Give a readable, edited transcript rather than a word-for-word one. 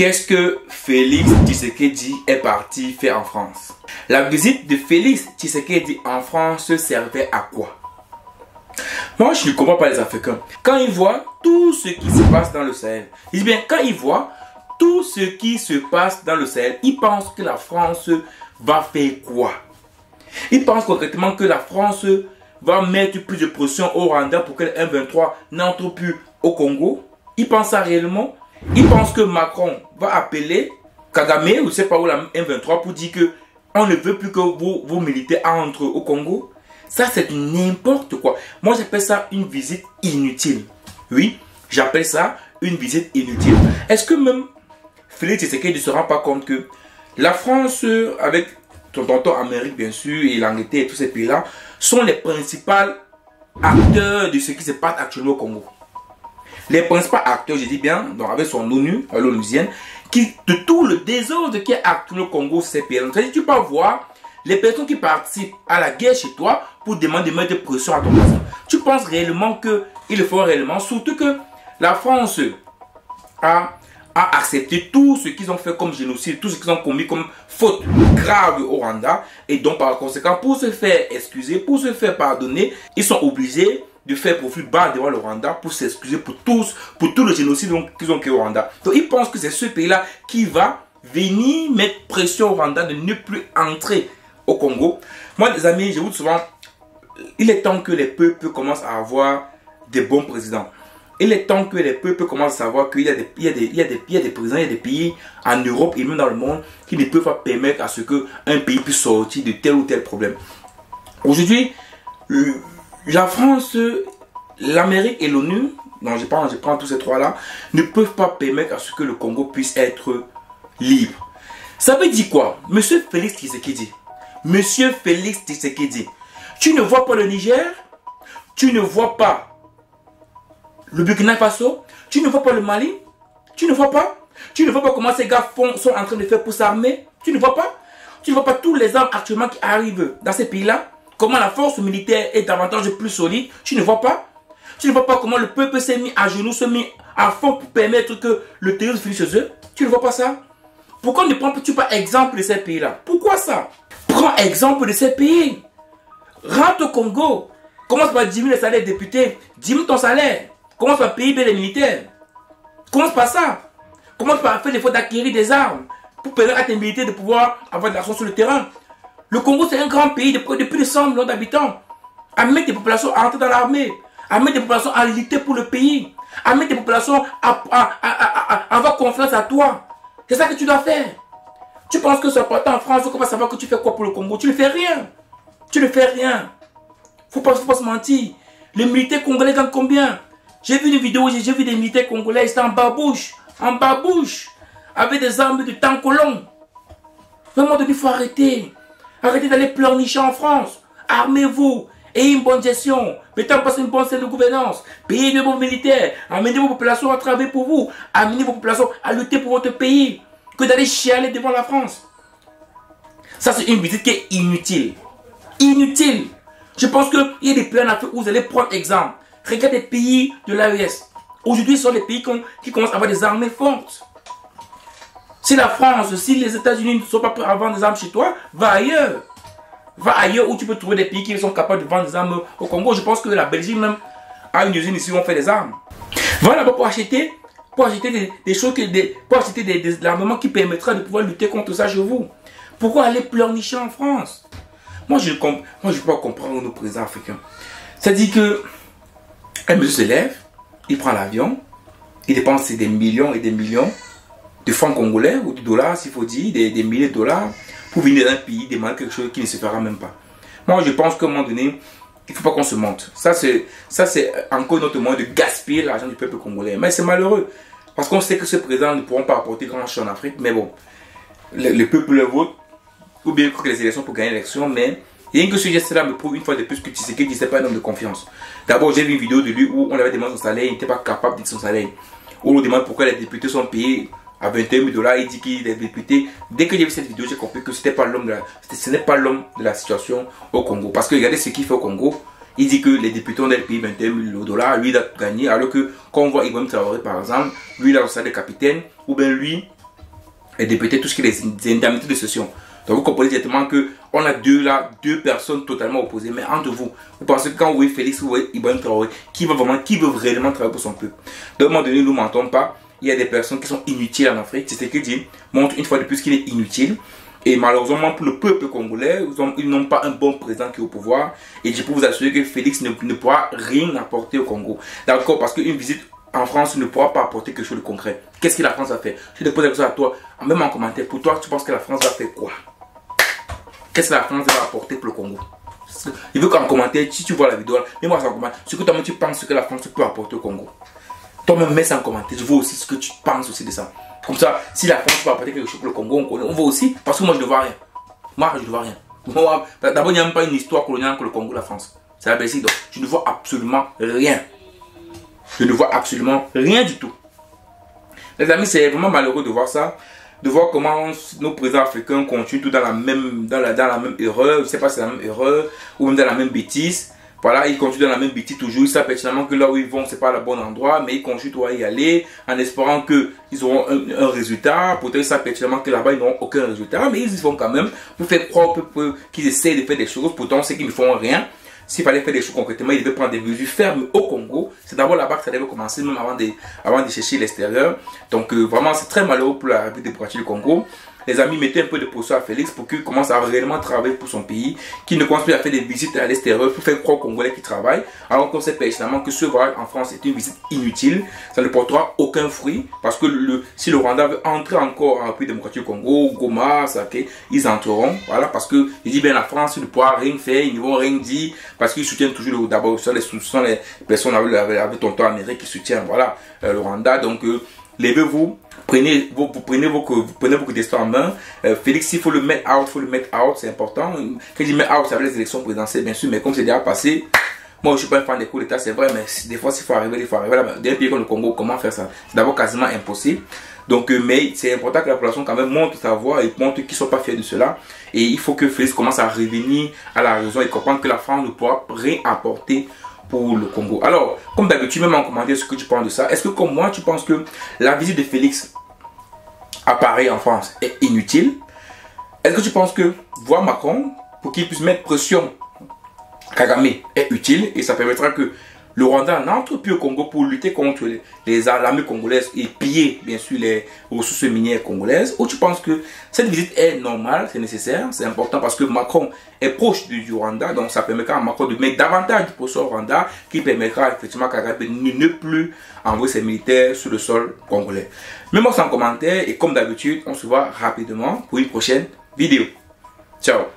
Qu'est-ce que Félix Tshisekedi est parti faire en France? La visite de Félix Tshisekedi en France servait à quoi? Moi, je ne comprends pas les Africains. Quand ils voient tout ce qui se passe dans le Sahel, ils disent bien, quand ils voient tout ce qui se passe dans le Sahel, ils pensent que la France va faire quoi? Ils pensent concrètement que la France va mettre plus de pression au Rwanda pour que le M23 n'entre plus au Congo. Ils pensent ça réellement? Ils pensent que Macron va appeler Kagame, ou je ne sais pas où, la M23 pour dire que on ne veut plus que vos militaires entrent au Congo. Ça, c'est n'importe quoi. Moi, j'appelle ça une visite inutile. Oui, j'appelle ça une visite inutile. Est-ce que même Félix Tshisekedi ne se rend pas compte que la France, avec son tonton Amérique, bien sûr, et l'Angleterre et tous ces pays-là, sont les principaux acteurs de ce qui se passe actuellement au Congo? Les principaux acteurs, je dis bien, donc avec son ONU, l'ONUsienne, qui de tout le désordre qui est actuellement au Congo, ces pays. C'est-à-dire, tu peux voir les personnes qui participent à la guerre chez toi pour demander de mettre pression à ton voisin. Tu penses réellement qu'il le faut réellement, surtout que la France a accepté tout ce qu'ils ont fait comme génocide, tout ce qu'ils ont commis comme faute grave au Rwanda, et donc par conséquent, pour se faire excuser, pour se faire pardonner, ils sont obligés de faire profil bas devant le Rwanda pour s'excuser pour tout le génocide qu'ils ont créé au Rwanda. Donc ils pensent que c'est ce pays-là qui va venir mettre pression au Rwanda de ne plus entrer au Congo. Moi, les amis, je vous dis souvent, il est temps que les peuples commencent à avoir des bons présidents. Il est temps que les peuples commencent à savoir qu'il y a des présidents, il y a des pays en Europe et même dans le monde qui ne peuvent pas permettre à ce qu'un pays puisse sortir de tel ou tel problème. Aujourd'hui, la France, l'Amérique et l'ONU, donc je prends tous ces trois-là, ne peuvent pas permettre à ce que le Congo puisse être libre. Ça veut dire quoi? Monsieur Félix Tshisekedi, Monsieur Félix Tshisekedi, tu ne vois pas le Niger, tu ne vois pas le Burkina Faso, tu ne vois pas le Mali, tu ne vois pas comment ces gars sont en train de faire pour s'armer, tu ne vois pas tous les armes actuellement qui arrivent dans ces pays-là, comment la force militaire est davantage plus solide, tu ne vois pas comment le peuple s'est mis à genoux, s'est mis à fond pour permettre que le terrorisme finisse chez eux, tu ne vois pas ça? Pourquoi ne prends-tu pas exemple de ces pays-là? Pourquoi ça? Prends exemple de ces pays. Rentre au Congo. Commence par diminuer le salaire des députés. Diminue ton salaire. Commence par payer les militaires. Commence par ça. Commence par faire l'effort d'acquérir des armes pour permettre à tes militaires de pouvoir avoir de l'action sur le terrain. Le Congo, c'est un grand pays de plus de 100 millions d'habitants. À mettre des populations à entrer dans l'armée. À mettre des populations à lutter pour le pays. À mettre des populations à avoir confiance à toi. C'est ça que tu dois faire. Tu penses que c'est important en France, qu'on va savoir que tu fais quoi pour le Congo? Tu ne fais rien. Tu ne fais rien. Faut pas se mentir. Les militaires congolais gagnent combien? J'ai vu une vidéo où j'ai vu des militaires congolais, ils étaient en babouche, avec des armes de tankolon. Vraiment, il faut arrêter. Arrêtez d'aller pleurnicher en France. Armez-vous. Ayez une bonne gestion. Mettez en place une bonne scène de gouvernance. Payez de bons militaires. Amenez vos populations à travailler pour vous. Amenez vos populations à lutter pour votre pays. Que d'aller chialer devant la France. Ça, c'est une visite qui est inutile. Inutile. Je pense qu'il y a des pays en Afrique où vous allez prendre exemple. Regardez les pays de l'AES. Aujourd'hui, ce sont les pays qui commencent à avoir des armées fortes. Si la France, si les États-Unis ne sont pas prêts à vendre des armes chez toi, va ailleurs. Va ailleurs où tu peux trouver des pays qui sont capables de vendre des armes au Congo. Je pense que la Belgique même a une usine ici où on fait des armes. Voilà, pour acheter des choses, pour acheter de l'armement qui permettra de pouvoir lutter contre ça chez vous. Pourquoi aller pleurnicher en France? Moi, je ne peux pas comprendre nos présidents africains. C'est-à-dire que un monsieur se lève, il prend l'avion, il dépense des millions et des millions de francs congolais ou de dollars, s'il faut dire, des milliers de dollars, pour venir dans un pays demander quelque chose qui ne se fera même pas. Moi, je pense qu'à un moment donné, il ne faut pas qu'on se monte. Ça, c'est encore notre moyen de gaspiller l'argent du peuple congolais. Mais c'est malheureux. Parce qu'on sait que ce président ne pourront pas apporter grand chose en Afrique. Mais bon, le peuple le vote. Ou bien que les élections pour gagner l'élection. Mais rien que ce geste-là me prouve une fois de plus que Tshisekedi n'est pas un homme de confiance. D'abord, j'ai vu une vidéo de lui où on avait demandé son salaire. Il n'était pas capable de dire son salaire. On lui demande pourquoi les députés sont payés à 21 000 $. Il dit qu'il est député. Dès que j'ai vu cette vidéo, j'ai compris que ce n'est pas l'homme de la situation au Congo. Parce que regardez ce qu'il fait au Congo. Il dit que les députés ont payé 21 000 $. Lui, il a gagné. Alors que quand on voit Ibrahim Traoré, par exemple, lui, il a le salaire de capitaine. Ou bien lui, et de peut-être tout ce qui est des indemnités de cession. Donc vous comprenez directement que on a deux personnes totalement opposées. Mais entre vous, vous pensez que quand vous voyez Félix, vous voyez Ibrahim Traoré, qui veut réellement travailler pour son peuple. Donc à un moment donné, nous ne mentons pas. Il y a des personnes qui sont inutiles en Afrique. C'est ce que dit montre une fois de plus qu'il est inutile. Et malheureusement pour le peuple congolais, ils n'ont pas un bon président qui est au pouvoir. Et je peux vous assurer que Félix ne pourra rien apporter au Congo. D'accord, parce qu'une visite en France ne pourra pas apporter quelque chose de concret. Qu'est-ce que la France va faire? Je te pose la question à toi, même en commentaire. Pour toi, tu penses que la France va faire quoi? Qu'est-ce que la France va apporter pour le Congo? Je veux qu'en commentaire, si tu vois la vidéo, mets-moi ça en commentaire. Ce que toi-même tu penses que la France peut apporter au Congo. Toi-même, mets ça en commentaire. Je veux aussi ce que tu penses aussi de ça. Comme ça, si la France peut apporter quelque chose pour le Congo, on veut aussi. Parce que moi, je ne vois rien. Moi, je ne vois rien. D'abord, il n'y a même pas une histoire coloniale entre le Congo et la France. C'est la Belgique. Donc, je ne vois absolument rien. Je ne vois absolument rien du tout. Les amis, c'est vraiment malheureux de voir ça. De voir comment nos présidents africains continuent tout dans la même erreur. Je ne sais pas si c'est la même erreur ou même dans la même bêtise. Voilà, ils continuent dans la même bêtise toujours. Ils savent pertinemment que là où ils vont, c'est pas le bon endroit, mais ils continuent à y aller en espérant qu'ils auront un résultat. Peut-être ils savent pertinemment que là-bas, ils n'auront aucun résultat, mais ils y vont quand même pour faire croire qu'ils essaient de faire des choses. Pourtant, c'est qu'ils ne font rien. S'il fallait faire des choses concrètement, ils devaient prendre des mesures fermes au Congo. C'est d'abord là-bas que ça devait commencer, même avant de chercher l'extérieur. Donc vraiment, c'est très malheureux pour la République démocratique du Congo. Les amis, mettez un peu de pression à Félix pour qu'il commence à réellement travailler pour son pays, qu'il ne commence plus à faire des visites à l'extérieur pour faire croire aux Congolais qu'il travaille, alors qu'on sait pertinemment que ce voyage en France est une visite inutile, ça ne portera aucun fruit, parce que si le Rwanda veut entrer encore en République démocratique du Congo, Goma, Saké, ils entreront, voilà, parce que je dis bien la France ne pourra rien faire, ils ne vont rien dire, parce qu'ils soutiennent toujours d'abord, ce sont les personnes avec tonton Amérique qui soutiennent, voilà, le Rwanda, donc levez-vous. Prenez vos destins en main. Félix, s'il faut le mettre out, c'est important. Quand je dis mettre out, ça veut dire les élections présidentielles, bien sûr, mais comme c'est déjà passé, moi je suis pas un fan des coups d'État, c'est vrai, mais des fois s'il faut arriver, il faut arriver. Là, dans un pays comme le Congo, comment faire ça? C'est d'abord quasiment impossible. Donc, mais c'est important que la population quand même montre sa voix et montre qu'ils ne sont pas fiers de cela. Et il faut que Félix commence à revenir à la raison et comprendre que la France ne pourra rien apporter pour le Congo. Alors, comme d'habitude, même en commentaire ce que tu penses de ça, est-ce que comme moi, tu penses que la visite de Félix à Paris en France est inutile? Est-ce que tu penses que voir Macron, pour qu'il puisse mettre pression Kagame, est utile et ça permettra que le Rwanda n'entre plus au Congo pour lutter contre les armées congolaises et piller bien sûr les ressources minières congolaises? Ou tu penses que cette visite est normale, c'est nécessaire, c'est important parce que Macron est proche du Rwanda, donc ça permettra à Macron de mettre davantage de pression au Rwanda qui permettra effectivement à Kagame de ne plus envoyer ses militaires sur le sol congolais. Mets-moi ça en commentaire et comme d'habitude, on se voit rapidement pour une prochaine vidéo. Ciao!